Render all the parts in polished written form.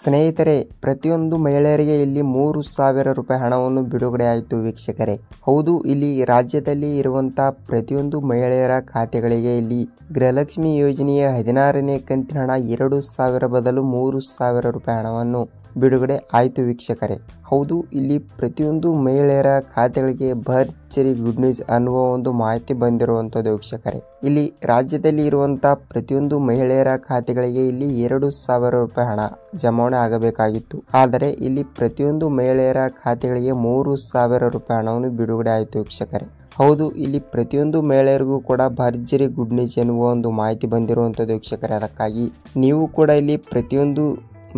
ಸ್ನೇಹಿತರೆ, ಪ್ರತಿಯೊಂದು ಮಹಿಳೆಯರಿಗೆ ಇಲ್ಲಿ 3,000 ರೂಪಾಯಿ ಹಣವನ್ನು ಬಿಡುಗಡೆ ಆಯಿತು ವೀಕ್ಷಕರೇ. ಹೌದು, ಇಲ್ಲಿ ರಾಜ್ಯದಲ್ಲಿ ಇರುವಂತಹ ಪ್ರತಿಯೊಂದು ಮಹಿಳೆಯರ ಖಾತೆಗಳಿಗೆ ಇಲ್ಲಿ ಗೃಹಲಕ್ಷ್ಮಿ ಯೋಜನೆಯ 16ನೇ ಕಂತಿನ ಹಣ 2,000 ಬದಲು 3,000 ರೂಪಾಯಿ ಹಣವನ್ನು ಬಿಡುಗಡೆ ಆಯಿತು ವೀಕ್ಷಕರೇ. ಹೌದು, ಇಲ್ಲಿ ಪ್ರತಿಯೊಂದು ಮಹಿಳೆಯರ ಖಾತೆಗಳಿಗೆ ಭರ್ಜರಿ ಗುಡ್ ನ್ಯೂಸ್ ಅನ್ನುವ ಒಂದು ಮಾಹಿತಿ ಬಂದಿರುವಂಥದ್ದು ವೀಕ್ಷಕರೇ. ಇಲ್ಲಿ ರಾಜ್ಯದಲ್ಲಿ ಇರುವಂತಹ ಪ್ರತಿಯೊಂದು ಮಹಿಳೆಯರ ಖಾತೆಗಳಿಗೆ ಇಲ್ಲಿ 2,000 ರೂಪಾಯಿ ಹಣ ಜಮಾವಣೆ ಆಗಬೇಕಾಗಿತ್ತು. ಆದರೆ ಇಲ್ಲಿ ಪ್ರತಿಯೊಂದು ಮಹಿಳೆಯರ ಖಾತೆಗಳಿಗೆ 3,000 ರೂಪಾಯಿ ಹಣವನ್ನು ಬಿಡುಗಡೆ ಆಯಿತು ವೀಕ್ಷಕರೇ. ಹೌದು, ಇಲ್ಲಿ ಪ್ರತಿಯೊಂದು ಮಹಿಳೆಯರಿಗೂ ಕೂಡ ಭರ್ಜರಿ ಗುಡ್ ನ್ಯೂಸ್ ಎನ್ನುವ ಒಂದು ಮಾಹಿತಿ ಬಂದಿರುವಂಥದ್ದು ವೀಕ್ಷಕರೇ. ಅದಕ್ಕಾಗಿ ನೀವು ಕೂಡ ಇಲ್ಲಿ ಪ್ರತಿಯೊಂದು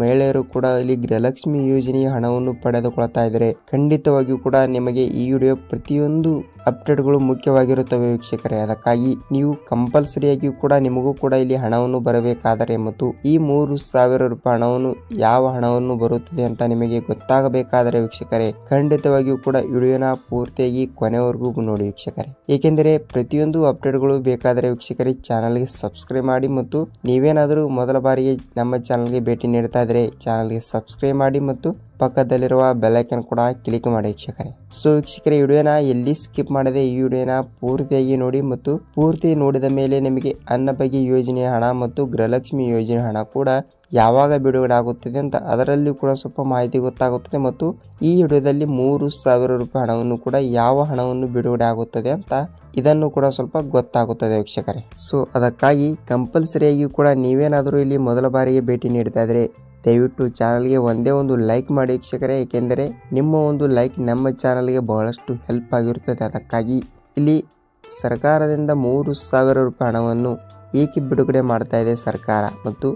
ಮಹಿಳೆಯರು ಕೂಡ ಇಲ್ಲಿ ಗೃಹಲಕ್ಷ್ಮಿ ಯೋಜನೆಯ ಹಣವನ್ನು ಪಡೆದುಕೊಳ್ತಾ ಇದ್ದಾರೆ. ಖಂಡಿತವಾಗಿಯೂ ಕೂಡ ನಿಮಗೆ ಈ ವಿಡಿಯೋ ಪ್ರತಿಯೊಂದು ಅಪ್ಡೇಟ್ಗಳು ಮುಖ್ಯವಾಗಿರುತ್ತವೆ ವೀಕ್ಷಕರೇ. ಅದಕ್ಕಾಗಿ ನೀವು ಕಂಪಲ್ಸರಿಯಾಗಿಯೂ ಕೂಡ ನಿಮಗೂ ಕೂಡ ಇಲ್ಲಿ ಹಣವನ್ನು ಬರಬೇಕಾದರೆ ಮತ್ತು ಈ 3,000 ರೂಪಾಯಿ ಹಣವನ್ನು ಯಾವ ಹಣವನ್ನು ಬರುತ್ತದೆ ಅಂತ ನಿಮಗೆ ಗೊತ್ತಾಗಬೇಕಾದರೆ ವೀಕ್ಷಕರೇ, ಖಂಡಿತವಾಗಿಯೂ ಕೂಡ ವಿಡಿಯೋನ ಪೂರ್ತಿಯಾಗಿ ಕೊನೆವರೆಗೂ ನೋಡಿ ವೀಕ್ಷಕರೇ. ಏಕೆಂದರೆ ಪ್ರತಿಯೊಂದು ಅಪ್ಡೇಟ್ಗಳು ಬೇಕಾದರೆ ವೀಕ್ಷಕರೇ ಚಾನಲ್ಗೆ ಸಬ್ಸ್ಕ್ರೈಬ್ ಮಾಡಿ ಮತ್ತು ನೀವೇನಾದರೂ ಮೊದಲ ಬಾರಿಗೆ ನಮ್ಮ ಚಾನಲ್ಗೆ ಭೇಟಿ ನೀಡ್ತಾ ಇದ್ರೆ ಚಾನಲ್ಗೆ ಸಬ್ಸ್ಕ್ರೈಬ್ ಮಾಡಿ ಮತ್ತು ಪಕ್ಕದಲ್ಲಿರುವ ಬೆಲ್ ಐಕಾನ್ ಕೂಡ ಕ್ಲಿಕ್ ಮಾಡಿ ವೀಕ್ಷಕರೇ. ಸೊ ವೀಕ್ಷಕರೇ, ವಿಡಿಯೋನ ಎಲ್ಲಿ ಸ್ಕಿಪ್ ಮಾಡದೆ ಈ ವಿಡಿಯೋನ ಪೂರ್ತಿಯಾಗಿ ನೋಡಿ ಮತ್ತು ಪೂರ್ತಿ ನೋಡಿದ ಮೇಲೆ ನಿಮಗೆ ಅನ್ನಭಾಗ್ಯ ಯೋಜನೆಯ ಹಣ ಮತ್ತು ಗೃಹಲಕ್ಷ್ಮಿ ಯೋಜನೆ ಹಣ ಕೂಡ ಯಾವಾಗ ಬಿಡುಗಡೆ ಆಗುತ್ತದೆ ಅಂತ ಅದರಲ್ಲಿ ಕೂಡ ಸ್ವಲ್ಪ ಮಾಹಿತಿ ಗೊತ್ತಾಗುತ್ತದೆ ಮತ್ತು ಈ ವಿಡಿಯೋದಲ್ಲಿ 3,000 ರೂಪಾಯಿ ಹಣವನ್ನು ಕೂಡ ಯಾವ ಹಣವನ್ನು ಬಿಡುಗಡೆ ಆಗುತ್ತದೆ ಅಂತ ಇದನ್ನು ಕೂಡ ಸ್ವಲ್ಪ ಗೊತ್ತಾಗುತ್ತದೆ ವೀಕ್ಷಕರೇ. ಸೊ ಅದಕ್ಕಾಗಿ ಕಂಪಲ್ಸರಿಯಾಗಿ ಕೂಡ ನೀವೇನಾದರೂ ಇಲ್ಲಿ ಮೊದಲ ಬಾರಿಗೆ ಭೇಟಿ ನೀಡ್ತಾ ಇದ್ರೆ ದಯವಿಟ್ಟು ಚಾನಲ್ಗೆ ಒಂದೇ ಒಂದು ಲೈಕ್ ಮಾಡಿ ವೀಕ್ಷಕರೇ. ಏಕೆಂದರೆ ನಿಮ್ಮ ಒಂದು ಲೈಕ್ ನಮ್ಮ ಚಾನಲ್ಗೆ ಬಹಳಷ್ಟು ಹೆಲ್ಪ್ ಆಗಿರುತ್ತದೆ. ಅದಕ್ಕಾಗಿ ಇಲ್ಲಿ ಸರ್ಕಾರದಿಂದ 3,000 ರೂಪಾಯಿ ಹಣವನ್ನು ಏಕೆ ಬಿಡುಗಡೆ ಮಾಡ್ತಾ ಇದೆ ಸರ್ಕಾರ ಮತ್ತು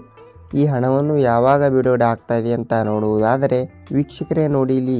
ಈ ಹಣವನ್ನು ಯಾವಾಗ ಬಿಡುಗಡೆ ಆಗ್ತಾ ಇದೆ ಅಂತ ನೋಡುವುದಾದರೆ ವೀಕ್ಷಕರೇ ನೋಡಿ, ಇಲ್ಲಿ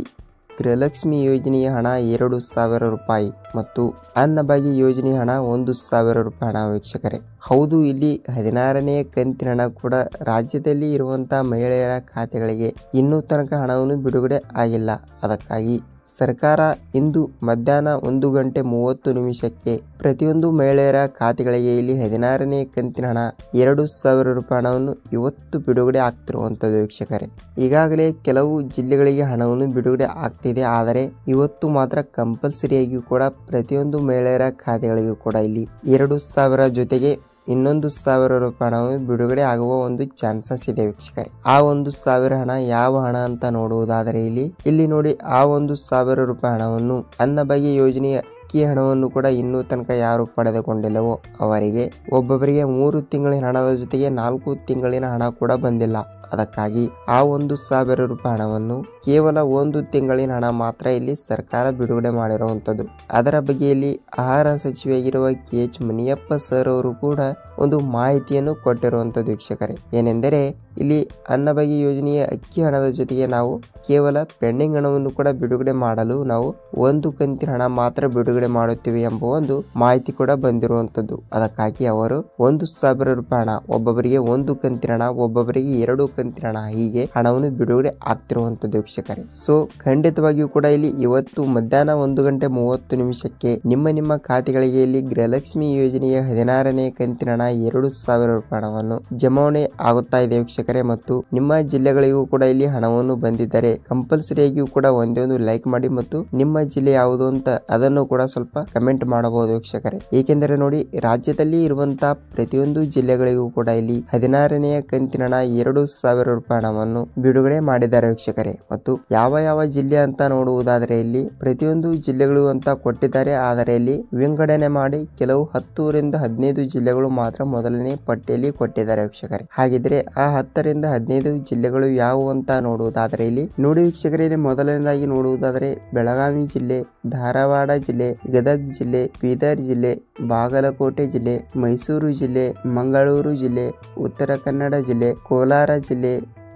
ಗೃಹಲಕ್ಷ್ಮಿ ಯೋಜನೆಯ ಹಣ 2,000 ರೂಪಾಯಿ ಮತ್ತು ಅನ್ನಭಾಗ್ಯ ಯೋಜನೆಯ ಹಣ 1,000 ರೂಪಾಯಿ ಹಣ ವೀಕ್ಷಕರೇ. ಹೌದು, ಇಲ್ಲಿ 16ನೇ ಕಂತಿನ ಹಣ ಕೂಡ ರಾಜ್ಯದಲ್ಲಿ ಇರುವಂತಹ ಮಹಿಳೆಯರ ಖಾತೆಗಳಿಗೆ ಇನ್ನೂ ತನಕ ಹಣವನ್ನು ಬಿಡುಗಡೆ ಆಗಿಲ್ಲ. ಅದಕ್ಕಾಗಿ ಸರ್ಕಾರ ಇಂದು ಮಧ್ಯಾಹ್ನ 1:30 ಪ್ರತಿಯೊಂದು ಮಹಿಳೆಯರ ಖಾತೆಗಳಿಗೆ ಇಲ್ಲಿ 16ನೇ ಕಂತಿನ ಹಣ 2,000 ರೂಪಾಯಿ ಹಣವನ್ನು ಇವತ್ತು ಬಿಡುಗಡೆ ಆಗ್ತಿರುವಂಥದ್ದು ವೀಕ್ಷಕರೇ. ಈಗಾಗಲೇ ಕೆಲವು ಜಿಲ್ಲೆಗಳಿಗೆ ಹಣವನ್ನು ಬಿಡುಗಡೆ ಆಗ್ತಿದೆ, ಆದರೆ ಇವತ್ತು ಮಾತ್ರ ಕಂಪಲ್ಸರಿಯಾಗಿಯೂ ಕೂಡ ಪ್ರತಿಯೊಂದು ಮಹಿಳೆಯರ ಖಾತೆಗಳಿಗೂ ಕೂಡ ಇಲ್ಲಿ 2,000 ಜೊತೆಗೆ ಇನ್ನೊಂದು 1,000 ರೂಪಾಯಿ ಹಣವನ್ನು ಬಿಡುಗಡೆ ಆಗುವ ಒಂದು ಚಾನ್ಸಸ್ ಇದೆ ವೀಕ್ಷಕರೇ. ಆ 1,000 ಹಣ ಯಾವ ಹಣ ಅಂತ ನೋಡುವುದಾದರೆ ಇಲ್ಲಿ ನೋಡಿ, ಆ 1,000 ರೂಪಾಯಿ ಹಣವನ್ನು ಅನ್ನಭಾಗ್ಯ ಯೋಜನೆಯ ಅಕ್ಕಿ ಹಣವನ್ನು ಕೂಡ ಇನ್ನೂ ತನಕ ಯಾರು ಪಡೆದುಕೊಂಡಿಲ್ಲವೋ ಅವರಿಗೆ ಒಬ್ಬೊಬ್ಬರಿಗೆ 3 ತಿಂಗಳಿನ ಹಣದ ಜೊತೆಗೆ 4 ತಿಂಗಳಿನ ಹಣ ಕೂಡ ಬಂದಿಲ್ಲ. ಅದಕ್ಕಾಗಿ ಆ 1,000 ರೂಪಾಯಿ ಹಣವನ್ನು ಕೇವಲ 1 ತಿಂಗಳಿನ ಹಣ ಮಾತ್ರ ಇಲ್ಲಿ ಸರ್ಕಾರ ಬಿಡುಗಡೆ ಮಾಡಿರುವಂಥದ್ದು. ಅದರ ಬಗ್ಗೆ ಇಲ್ಲಿ ಆಹಾರ ಸಚಿವೆಯಾಗಿರುವ KH ಮುನಿಯಪ್ಪ ಸರ್ ಅವರು ಕೂಡ ಒಂದು ಮಾಹಿತಿಯನ್ನು ಕೊಟ್ಟಿರುವಂಥದ್ದು ವೀಕ್ಷಕರೇ. ಏನೆಂದರೆ ಇಲ್ಲಿ ಅನ್ನಭಾಗ್ಯ ಯೋಜನೆಯ ಅಕ್ಕಿ ಹಣದ ಜೊತೆಗೆ ನಾವು ಕೇವಲ ಪೆಂಡಿಂಗ್ ಹಣವನ್ನು ಕೂಡ ಬಿಡುಗಡೆ ಮಾಡಲು ನಾವು 1 ಕಂತಿನ ಹಣ ಮಾತ್ರ ಬಿಡುಗಡೆ ಮಾಡುತ್ತೇವೆ ಎಂಬ ಒಂದು ಮಾಹಿತಿ ಕೂಡ ಬಂದಿರುವಂಥದ್ದು. ಅದಕ್ಕಾಗಿ ಅವರು 1,000 ರೂಪಾಯಿ ಹಣ ಒಬ್ಬೊಬ್ಬರಿಗೆ 1 ಕಂತಿನ ಹಣ, ಒಬ್ಬೊಬ್ಬರಿಗೆ 2 ಕಂತಿನ ಹಣ, ಹೀಗೆ ಹಣವನ್ನು ಬಿಡುಗಡೆ ಆಗ್ತಿರುವಂಥದ್ದು ವೀಕ್ಷಕರೇ. ಸೊ ಖಂಡಿತವಾಗಿಯೂ ಕೂಡ ಇಲ್ಲಿ ಇವತ್ತು ಮಧ್ಯಾಹ್ನ 1:30 ನಿಮ್ಮ ಖಾತೆಗಳಿಗೆ ಇಲ್ಲಿ ಗೃಹಲಕ್ಷ್ಮಿ ಯೋಜನೆಯ 16ನೇ ಕಂತಿನ ಹಣ 2,000 ರೂಪಾಯಿ ಹಣವನ್ನು ಜಮಾವಣೆ ಆಗುತ್ತಾ ಇದೆ ವೀಕ್ಷಕರೇ. ಮತ್ತು ನಿಮ್ಮ ಜಿಲ್ಲೆಗಳಿಗೂ ಕೂಡ ಇಲ್ಲಿ ಹಣವನ್ನು ಬಂದಿದ್ದರೆ ಕಂಪಲ್ಸರಿಯಾಗಿಯೂ ಕೂಡ ಒಂದೇ ಒಂದು ಲೈಕ್ ಮಾಡಿ ಮತ್ತು ನಿಮ್ಮ ಜಿಲ್ಲೆ ಯಾವುದು ಅಂತ ಅದನ್ನು ಕೂಡ ಸ್ವಲ್ಪ ಕಮೆಂಟ್ ಮಾಡಬಹುದು ವೀಕ್ಷಕರೇ. ಏಕೆಂದರೆ ನೋಡಿ, ರಾಜ್ಯದಲ್ಲಿ ಇರುವಂತಹ ಪ್ರತಿಯೊಂದು ಜಿಲ್ಲೆಗಳಿಗೂ ಕೂಡ ಇಲ್ಲಿ 16ನೇ ಕಂತಿನ ಹಣ 2,000 ರೂಪಾಯಿ ಹಣವನ್ನು ಬಿಡುಗಡೆ ಮಾಡಿದ್ದಾರೆ ವೀಕ್ಷಕರೇ. ಮತ್ತು ಯಾವ ಜಿಲ್ಲೆ ಅಂತ ನೋಡುವುದಾದರೆ ಇಲ್ಲಿ ಪ್ರತಿಯೊಂದು ಜಿಲ್ಲೆಗಳು ಅಂತ ಕೊಟ್ಟಿದ್ದಾರೆ, ಆದರೆ ಇಲ್ಲಿ ವಿಂಗಡಣೆ ಮಾಡಿ ಕೆಲವು 10 ರಿಂದ 15 ಜಿಲ್ಲೆಗಳು ಮಾತ್ರ ಮೊದಲನೇ ಪಟ್ಟಿಯಲ್ಲಿ ಕೊಟ್ಟಿದ್ದಾರೆ ವೀಕ್ಷಕರೇ. ಹಾಗಿದ್ರೆ ಆ 10 ರಿಂದ 15 ಜಿಲ್ಲೆಗಳು ಯಾವುವು ಅಂತ ನೋಡುವುದಾದರೆ ಇಲ್ಲಿ ನೋಡಿ ವೀಕ್ಷಕರೇ, ಮೊದಲನೇದಾಗಿ ನೋಡುವುದಾದರೆ ಬೆಳಗಾವಿ ಜಿಲ್ಲೆ, ಧಾರವಾಡ ಜಿಲ್ಲೆ, ಗದಗ ಜಿಲ್ಲೆ, ಬೀದರ್ ಜಿಲ್ಲೆ, ಬಾಗಲಕೋಟೆ ಜಿಲ್ಲೆ, ಮೈಸೂರು ಜಿಲ್ಲೆ, ಮಂಗಳೂರು ಜಿಲ್ಲೆ, ಉತ್ತರ ಕನ್ನಡ ಜಿಲ್ಲೆ, ಕೋಲಾರ ಜಿಲ್ಲೆ,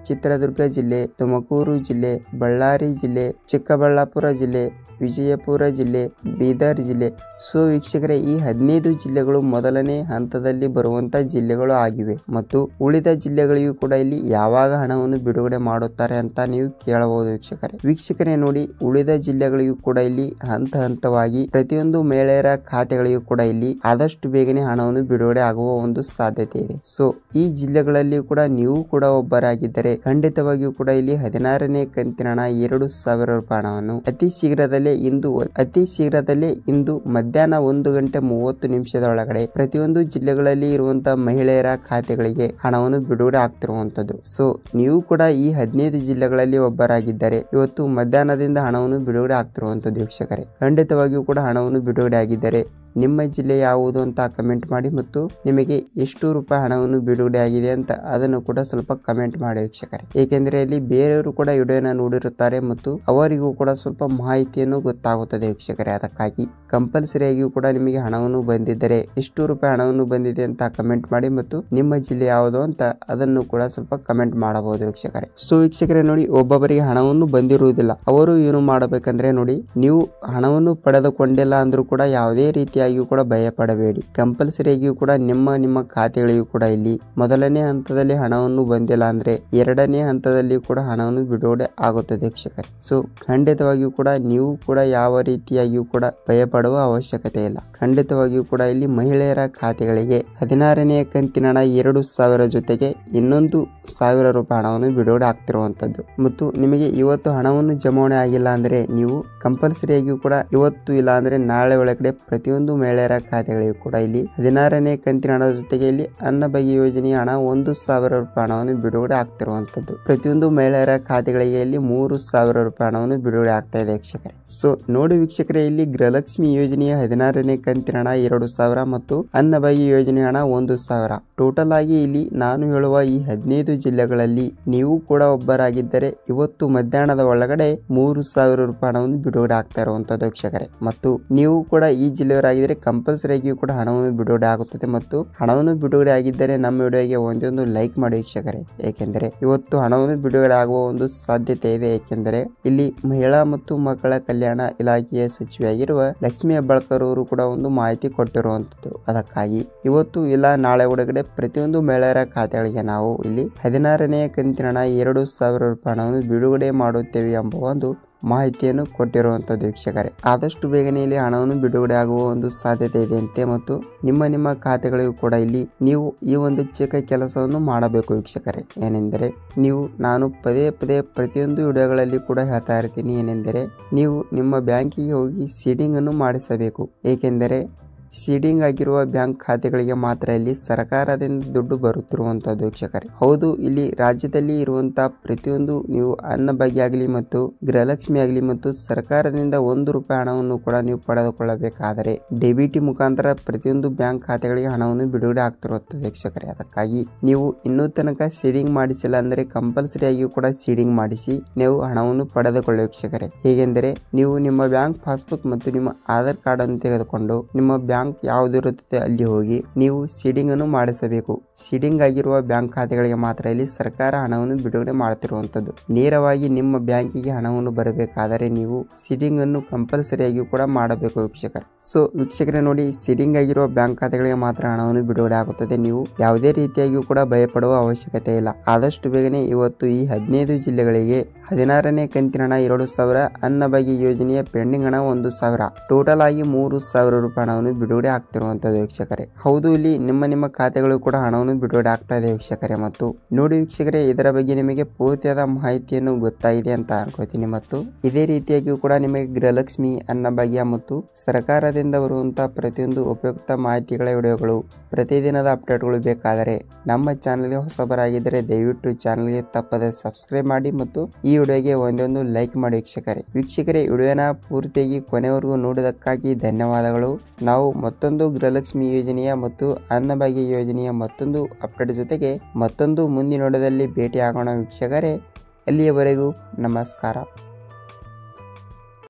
ಚಿತ್ರದುರ್ಗ ಜಿಲ್ಲೆ, ತುಮಕೂರು ಜಿಲ್ಲೆ, ಬಳ್ಳಾರಿ ಜಿಲ್ಲೆ, ಚಿಕ್ಕಬಳ್ಳಾಪುರ ಜಿಲ್ಲೆ, ವಿಜಯಪುರ ಜಿಲ್ಲೆ, ಬೀದರ್ ಜಿಲ್ಲೆ. ಸೊ ವೀಕ್ಷಕರೇ, ಈ 15 ಜಿಲ್ಲೆಗಳು ಮೊದಲನೇ ಹಂತದಲ್ಲಿ ಬರುವಂತ ಜಿಲ್ಲೆಗಳು ಆಗಿವೆ ಮತ್ತು ಉಳಿದ ಜಿಲ್ಲೆಗಳಿಗೂ ಕೂಡ ಇಲ್ಲಿ ಯಾವಾಗ ಹಣವನ್ನು ಬಿಡುಗಡೆ ಮಾಡುತ್ತಾರೆ ಅಂತ ನೀವು ಕೇಳಬಹುದು ವೀಕ್ಷಕರೇ. ನೋಡಿ, ಉಳಿದ ಜಿಲ್ಲೆಗಳಿಗೂ ಕೂಡ ಇಲ್ಲಿ ಹಂತವಾಗಿ ಪ್ರತಿಯೊಂದು ಮಹಿಳೆಯರ ಖಾತೆಗಳಿಗೂ ಕೂಡ ಇಲ್ಲಿ ಆದಷ್ಟು ಬೇಗನೆ ಹಣವನ್ನು ಬಿಡುಗಡೆ ಆಗುವ ಒಂದು ಸಾಧ್ಯತೆ ಇದೆ. ಸೊ ಈ ಜಿಲ್ಲೆಗಳಲ್ಲಿ ಕೂಡ ನೀವು ಕೂಡ ಒಬ್ಬರಾಗಿದ್ದರೆ ಖಂಡಿತವಾಗಿಯೂ ಕೂಡ ಇಲ್ಲಿ 16ನೇ ಕಂತಿನ ಹಣ 2,000 ರೂಪಾಯಿ ಹಣವನ್ನು ಅತಿ ಶೀಘ್ರದಲ್ಲೇ ಇಂದು ಮಧ್ಯಾಹ್ನ 1:30 ಒಳಗಡೆ ಪ್ರತಿಯೊಂದು ಜಿಲ್ಲೆಗಳಲ್ಲಿ ಇರುವಂತಹ ಮಹಿಳೆಯರ ಖಾತೆಗಳಿಗೆ ಹಣವನ್ನು ಬಿಡುಗಡೆ ಆಗ್ತಿರುವಂತದ್ದು. ಸೊ ನೀವು ಕೂಡ ಈ 15 ಜಿಲ್ಲೆಗಳಲ್ಲಿ ಒಬ್ಬರಾಗಿದ್ದರೆ ಇವತ್ತು ಮಧ್ಯಾಹ್ನದಿಂದ ಹಣವನ್ನು ಬಿಡುಗಡೆ ಆಗ್ತಿರುವಂತದ್ದು ವೀಕ್ಷಕರೇ. ಖಂಡಿತವಾಗಿಯೂ ಕೂಡ ಹಣವನ್ನು ಬಿಡುಗಡೆ ಆಗಿದ್ದರೆ ನಿಮ್ಮ ಜಿಲ್ಲೆ ಯಾವುದು ಅಂತ ಕಮೆಂಟ್ ಮಾಡಿ ಮತ್ತು ನಿಮಗೆ ಎಷ್ಟು ರೂಪಾಯಿ ಹಣವನ್ನು ಬಿಡುಗಡೆ ಆಗಿದೆ ಅಂತ ಅದನ್ನು ಕೂಡ ಸ್ವಲ್ಪ ಕಮೆಂಟ್ ಮಾಡಿ ವೀಕ್ಷಕರೇ. ಏಕೆಂದರೆ ಇಲ್ಲಿ ಬೇರೆಯವರು ಕೂಡ ವಿಡಿಯೋನ ನೋಡಿರುತ್ತಾರೆ ಮತ್ತು ಅವರಿಗೂ ಕೂಡ ಸ್ವಲ್ಪ ಮಾಹಿತಿಯನ್ನು ಗೊತ್ತಾಗುತ್ತದೆ ವೀಕ್ಷಕರೇ. ಅದಕ್ಕಾಗಿ ಕಂಪಲ್ಸರಿಯಾಗಿಯೂ ಕೂಡ ನಿಮಗೆ ಹಣವನ್ನು ಬಂದಿದ್ದರೆ ಎಷ್ಟು ರೂಪಾಯಿ ಹಣವನ್ನು ಬಂದಿದೆ ಅಂತ ಕಮೆಂಟ್ ಮಾಡಿ ಮತ್ತು ನಿಮ್ಮ ಜಿಲ್ಲೆ ಯಾವುದು ಅಂತ ಅದನ್ನು ಕೂಡ ಸ್ವಲ್ಪ ಕಮೆಂಟ್ ಮಾಡಬಹುದು ವೀಕ್ಷಕರೇ. ಸೊ ವೀಕ್ಷಕರೇ, ನೋಡಿ, ಒಬ್ಬೊಬ್ಬರಿಗೆ ಹಣವನ್ನು ಬಂದಿರುವುದಿಲ್ಲ. ಅವರು ಏನು ಮಾಡಬೇಕಂದ್ರೆ ನೋಡಿ, ನೀವು ಹಣವನ್ನು ಪಡೆದುಕೊಂಡಿಲ್ಲ ಅಂದ್ರೂ ಕೂಡ ಯಾವುದೇ ರೀತಿಯಾಗಿಯೂ ಕೂಡ ಭಯ ಪಡಬೇಡಿ. ಕಂಪಲ್ಸರಿಯಾಗಿಯೂ ಕೂಡ ನಿಮ್ಮ ಖಾತೆಗಳಿಗೂ ಕೂಡ ಇಲ್ಲಿ ಮೊದಲನೇ ಹಂತದಲ್ಲಿ ಹಣವನ್ನು ಬಂದಿಲ್ಲ ಅಂದ್ರೆ 2ನೇ ಹಂತದಲ್ಲಿ ಕೂಡ ಹಣವನ್ನು ಬಿಡುಗಡೆ ಆಗುತ್ತದೆ ವೀಕ್ಷಕರೇ. ಸೊ ಖಂಡಿತವಾಗಿಯೂ ಕೂಡ ನೀವು ಕೂಡ ಯಾವ ರೀತಿಯಾಗಿಯೂ ಕೂಡ ಭಯ ಪಡುವ ಅವಶ್ಯಕತೆ ಇಲ್ಲ. ಖಂಡಿತವಾಗಿಯೂ ಕೂಡ ಇಲ್ಲಿ ಮಹಿಳೆಯರ ಖಾತೆಗಳಿಗೆ 16ನೇ ಕಂತಿನ ಹಣ 2,000 ಜೊತೆಗೆ ಇನ್ನೊಂದು 1,000 ರೂಪಾಯಿ ಹಣವನ್ನು ಬಿಡುಗಡೆ ಆಗ್ತಿರುವಂತದ್ದು. ಮತ್ತು ನಿಮಗೆ ಇವತ್ತು ಹಣವನ್ನು ಜಮಾವಣೆ ಆಗಿಲ್ಲ ಅಂದ್ರೆ ನೀವು ಕಂಪಲ್ಸರಿಯಾಗಿಯೂ ಕೂಡ ಇವತ್ತು ಇಲ್ಲ ಅಂದ್ರೆ ನಾಳೆ ಒಳಗಡೆ ಪ್ರತಿಯೊಂದು ಮಹಿಳೆಯರ ಖಾತೆಗಳಿಗೂ ಕೂಡ ಇಲ್ಲಿ 16ನೇ ಕಂತಿನ ಹಣದ ಜೊತೆಗೆ ಇಲ್ಲಿ ಅನ್ನಭಾಗ್ಯ ಯೋಜನೆಯ ಹಣ 1,000 ರೂಪಾಯಿ ಹಣವನ್ನು ಬಿಡುಗಡೆ ಆಗ್ತಿರುವಂತದ್ದು. ಪ್ರತಿಯೊಂದು ಮಹಿಳೆಯರ ಖಾತೆಗಳಿಗೆ ಇಲ್ಲಿ 3,000 ರೂಪಾಯಿ ಹಣವನ್ನು ಬಿಡುಗಡೆ ಆಗ್ತಾ ಇದೆ ವೀಕ್ಷಕರೇ. ಸೊ ನೋಡಿ ವೀಕ್ಷಕರೇ, ಇಲ್ಲಿ ಗೃಹಲಕ್ಷ್ಮಿ ಯೋಜನೆಯ 16ನೇ ಕಂತಿನ ಹಣ 2,000 ಮತ್ತು ಅನ್ನಭಾಗ್ಯ ಯೋಜನೆಯ ಹಣ 1,000. ಟೋಟಲ್ ಆಗಿ ಇಲ್ಲಿ ನಾನು ಹೇಳುವ ಈ 15 ಜಿಲ್ಲೆಗಳಲ್ಲಿ ನೀವು ಕೂಡ ಒಬ್ಬರಾಗಿದ್ದರೆ ಇವತ್ತು ಮಧ್ಯಾಹ್ನದ ಒಳಗಡೆ 3,000 ರೂಪಾಯಿ ಹಣವನ್ನು ಬಿಡುಗಡೆ ಆಗ್ತಾ ಇರುವಂತದ್ದು ವೀಕ್ಷಕರೇ. ಮತ್ತು ನೀವು ಕೂಡ ಈ ಜಿಲ್ಲೆಯವರಾಗಿದ್ದರೆ ಕಂಪಲ್ಸರಿಯಾಗಿಯೂ ಕೂಡ ಹಣವನ್ನು ಬಿಡುಗಡೆ ಆಗುತ್ತದೆ. ಮತ್ತು ಹಣವನ್ನು ಬಿಡುಗಡೆ ಆಗಿದ್ದರೆ ನಮ್ಮ ವಿಡಿಯೋಗೆ ಒಂದೊಂದು ಲೈಕ್ ಮಾಡಿ ವೀಕ್ಷಕರೇ. ಏಕೆಂದರೆ ಇವತ್ತು ಹಣವನ್ನು ಬಿಡುಗಡೆ ಆಗುವ ಒಂದು ಸಾಧ್ಯತೆ ಇದೆ. ಏಕೆಂದರೆ ಇಲ್ಲಿ ಮಹಿಳಾ ಮತ್ತು ಮಕ್ಕಳ ಕಲ್ಯಾಣ ಇಲಾಖೆಯ ಸಚಿವೆಯಾಗಿರುವ ಲಕ್ಷ್ಮಿ ಹೆಬ್ಬಾಳ್ಕರ್ ಅವರು ಕೂಡ ಒಂದು ಮಾಹಿತಿ ಕೊಟ್ಟಿರುವಂತದ್ದು. ಅದಕ್ಕಾಗಿ ಇವತ್ತು ಇಲ್ಲ ನಾಳೆ ಒಳಗಡೆ ಪ್ರತಿಯೊಂದು ಮಹಿಳೆಯರ ಖಾತೆಗಳಿಗೆ ನಾವು ಇಲ್ಲಿ 16ನೇ ಕಂತಿನ ಹಣ 2,000 ರೂಪಾಯಿ ಹಣವನ್ನು ಬಿಡುಗಡೆ ಮಾಡುತ್ತೇವೆ ಎಂಬ ಒಂದು ಮಾಹಿತಿಯನ್ನು ಕೊಟ್ಟಿರುವಂತದ್ದು ವೀಕ್ಷಕರೇ. ಆದಷ್ಟು ಬೇಗನೆ ಇಲ್ಲಿ ಹಣವನ್ನು ಬಿಡುಗಡೆ ಆಗುವ ಒಂದು ಸಾಧ್ಯತೆ ಇದೆ ಅಂತೆ. ಮತ್ತು ನಿಮ್ಮ ಖಾತೆಗಳಿಗೂ ಕೂಡ ಇಲ್ಲಿ ನೀವು ಈ ಒಂದು ಚಿಕ್ಕ ಕೆಲಸವನ್ನು ಮಾಡಬೇಕು ವೀಕ್ಷಕರೇ. ಏನೆಂದರೆ ನಾನು ಪದೇ ಪ್ರತಿಯೊಂದು ವಿಡಿಯೋಗಳಲ್ಲಿ ಕೂಡ ಹೇಳ್ತಾ ಇರ್ತೀನಿ. ಏನೆಂದರೆ ನೀವು ನಿಮ್ಮ ಬ್ಯಾಂಕಿಗೆ ಹೋಗಿ ಸೀಡಿಂಗ್ ಅನ್ನು ಮಾಡಿಸಬೇಕು. ಏಕೆಂದರೆ ಸೀಡಿಂಗ್ ಆಗಿರುವ ಬ್ಯಾಂಕ್ ಖಾತೆಗಳಿಗೆ ಮಾತ್ರ ಇಲ್ಲಿ ಸರ್ಕಾರದಿಂದ ದುಡ್ಡು ಬರುತ್ತಿರುವಂತದ್ದು ವೀಕ್ಷಕರೇ. ಹೌದು, ಇಲ್ಲಿ ರಾಜ್ಯದಲ್ಲಿ ಇರುವಂತಹ ಪ್ರತಿಯೊಂದು ನೀವು ಅನ್ನಭಾಗ್ಯ ಆಗಲಿ ಮತ್ತು ಗೃಹಲಕ್ಷ್ಮಿ ಆಗಲಿ ಮತ್ತು ಸರ್ಕಾರದಿಂದ 1 ರೂಪಾಯಿ ಹಣವನ್ನು ಕೂಡ ನೀವು ಪಡೆದುಕೊಳ್ಳಬೇಕಾದರೆ ಡೆಬಿಟಿ ಮುಖಾಂತರ ಪ್ರತಿಯೊಂದು ಬ್ಯಾಂಕ್ ಖಾತೆಗಳಿಗೆ ಹಣವನ್ನು ಬಿಡುಗಡೆ ಆಗ್ತಿರುತ್ತದೆ ವೀಕ್ಷಕರೇ. ಅದಕ್ಕಾಗಿ ನೀವು ಇನ್ನೂ ತನಕ ಸೀಡಿಂಗ್ ಮಾಡಿಸಿಲ್ಲ ಅಂದ್ರೆ ಕಂಪಲ್ಸರಿಯಾಗಿಯೂ ಕೂಡ ಸೀಡಿಂಗ್ ಮಾಡಿಸಿ ನೀವು ಹಣವನ್ನು ಪಡೆದುಕೊಳ್ಳಿ ವೀಕ್ಷಕರೇ. ಹೇಗೆಂದರೆ ನೀವು ನಿಮ್ಮ ಬ್ಯಾಂಕ್ ಪಾಸ್ಬುಕ್ ಮತ್ತು ನಿಮ್ಮ ಆಧಾರ್ ಕಾರ್ಡ್ ಅನ್ನು ತೆಗೆದುಕೊಂಡು ನಿಮ್ಮ ಬ್ಯಾಂಕ್ ಯಾವುದಿರುತ್ತದೆ ಅಲ್ಲಿ ಹೋಗಿ ನೀವು ಸೀಡಿಂಗ್ ಅನ್ನು ಮಾಡಿಸಬೇಕು. ಸೀಡಿಂಗ್ ಆಗಿರುವ ಬ್ಯಾಂಕ್ ಖಾತೆಗಳಿಗೆ ಮಾತ್ರ ಇಲ್ಲಿ ಸರ್ಕಾರ ಹಣವನ್ನು ಬಿಡುಗಡೆ ಮಾಡುತ್ತಿರುವಂತದ್ದು. ನೇರವಾಗಿ ನಿಮ್ಮ ಬ್ಯಾಂಕಿಗೆ ಹಣವನ್ನು ಬರಬೇಕಾದರೆ ನೀವು ಸೀಡಿಂಗ್ ಅನ್ನು ಕಂಪಲ್ಸರಿಯಾಗಿ ಕೂಡ ಮಾಡಬೇಕು ವೀಕ್ಷಕರೇ. ಸೊ ವೀಕ್ಷಕರೇ, ನೋಡಿ, ಸೀಡಿಂಗ್ ಆಗಿರುವ ಬ್ಯಾಂಕ್ ಖಾತೆಗಳಿಗೆ ಮಾತ್ರ ಹಣವನ್ನು ಬಿಡುಗಡೆ ಆಗುತ್ತದೆ. ನೀವು ಯಾವುದೇ ರೀತಿಯಾಗಿಯೂ ಕೂಡ ಭಯಪಡುವ ಅವಶ್ಯಕತೆ ಇಲ್ಲ. ಆದಷ್ಟು ಬೇಗನೆ ಇವತ್ತು ಈ 15 ಜಿಲ್ಲೆಗಳಿಗೆ 16ನೇ ಕಂತಿನ ಹಣ 2,000, ಅನ್ನಭಾಗ್ಯ ಯೋಜನೆಯ ಪೆಂಡಿಂಗ್ ಹಣ 1,000, ಟೋಟಲ್ ಆಗಿ 3,000 ರೂಪಾಯಿ ಹಣವನ್ನು ಬಿಡುಗಡೆ ಆಗ್ತಿರುವಂತದ್ದು ವೀಕ್ಷಕರೇ. ಹೌದು, ಇಲ್ಲಿ ನಿಮ್ಮ ಖಾತೆಗಳು ಕೂಡ ಹಣವನ್ನು ಬಿಡುಗಡೆ ಆಗ್ತಾ ಇದೆ ವೀಕ್ಷಕರೇ. ಮತ್ತು ನೋಡಿ ವೀಕ್ಷಕರೇ, ಇದರ ಬಗ್ಗೆ ನಿಮಗೆ ಪೂರ್ತಿಯಾದ ಮಾಹಿತಿಯನ್ನು ಗೊತ್ತಾಗಿದೆ ಅಂತ ಅನ್ಕೋತೀನಿ. ಮತ್ತು ಇದೇ ರೀತಿಯಾಗಿಯೂ ಕೂಡ ನಿಮಗೆ ಗೃಹಲಕ್ಷ್ಮಿ, ಅನ್ನಭಾಗ್ಯ ಮತ್ತು ಸರ್ಕಾರದಿಂದ ಬರುವಂತಹ ಪ್ರತಿಯೊಂದು ಉಪಯುಕ್ತ ಮಾಹಿತಿಗಳ ವಿಡಿಯೋಗಳು, ಪ್ರತಿದಿನದ ಅಪ್ಡೇಟ್ಗಳು ಬೇಕಾದರೆ ನಮ್ಮ ಚಾನಲ್ಗೆ ಹೊಸಬರಾಗಿದ್ದರೆ ದಯವಿಟ್ಟು ಚಾನಲ್ಗೆ ತಪ್ಪದೆ ಸಬ್ಸ್ಕ್ರೈಬ್ ಮಾಡಿ ಮತ್ತು ಈ ವಿಡಿಯೋಗೆ ಒಂದೊಂದು ಲೈಕ್ ಮಾಡಿ ವೀಕ್ಷಕರೇ. ವಿಡಿಯೋನ ಪೂರ್ತಿಯಾಗಿ ಕೊನೆವರೆಗೂ ನೋಡಿದಕ್ಕಾಗಿ ಧನ್ಯವಾದಗಳು. ನಾವು ಮತ್ತೊಂದು ಗೃಹಲಕ್ಷ್ಮಿ ಯೋಜನೆಯ ಮತ್ತು ಅನ್ನಭಾಗ್ಯ ಯೋಜನೆಯ ಮತ್ತೊಂದು ಅಪ್ಡೇಟ್ ಜೊತೆಗೆ ಮತ್ತೊಂದು ಮುಂದಿನ ವಿಡಿಯೋದಲ್ಲಿ ಭೇಟಿ ಆಗೋಣ ವೀಕ್ಷಕರೇ. ಅಲ್ಲಿಯವರೆಗೂ ನಮಸ್ಕಾರ.